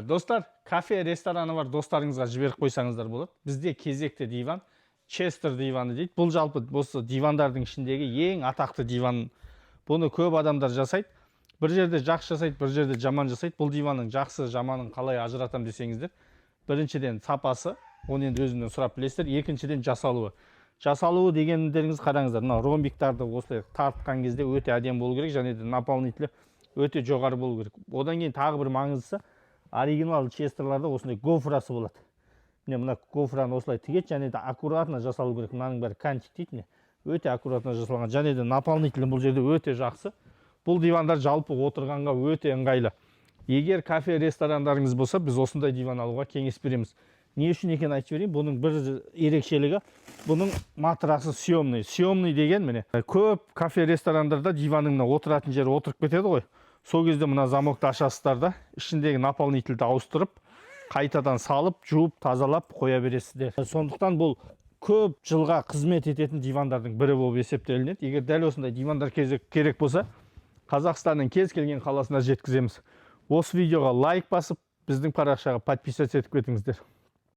Достар, кафе, рестораны бар достарыңызға жіберіп қойсаңыздар болады. Бізде кезекті диван, Честер диваны дейді. Бұл жалпы осы дивандардың ішіндегі ең атақты диван. Бұны көп адамдар жасайды. Бір жерде жақсы жасайды, бір жерде жаман жасайды. Бұл диванның жақсы, жаманын қалай ажыратам десеңіздер, біріншіден сапасы, оны енді өзімнен сұрап білесіздер. Екіншіден жасалуы. Жасалуы дегендеріңіз қараңыздар. Мына ромбиктарды осылай тартқан кезде өте әдемі болу керек, және де наполнителі өте жоғары болу керек. Одан кейін тағы бір маңыздысы, оригинал честерларда осындай гофрасы болады. Мына гофраны осылай тігеді, және де аккуратно жасалу керек. Мынаның бәрі кантик дейді. Өте аккуратно жасалған, және де наполнителі бұл жерде өте жақсы. Бұл дивандар жалпы отырғанға өте ыңғайлы. Егер кафе, ресторандарыңыз болса, біз осындай диван алуға кеңес береміз. Не үшін екенін айтып берейін. Бұның бір ерекшелігі, бұның матрасы съемный. Съемный деген міне. Көп кафе, ресторандарда диваныңна отыратын жері отырып кетеді ғой. Сол кезде мына замокты ашасыздар да, ішіндегі наполнительді ауыстырып, қайтадан салып, жуып, тазалап қоя бересіздер. Сондықтан бұл көп жылға қызмет ететін дивандардың бірі болып есептелінеді. Егер дәл осындай дивандар керек болса, Қазақстанның кез келген қаласына жеткіземіз. Осы видеоға лайк басып, біздің парақшаға подписаться етіп кетіңіздер.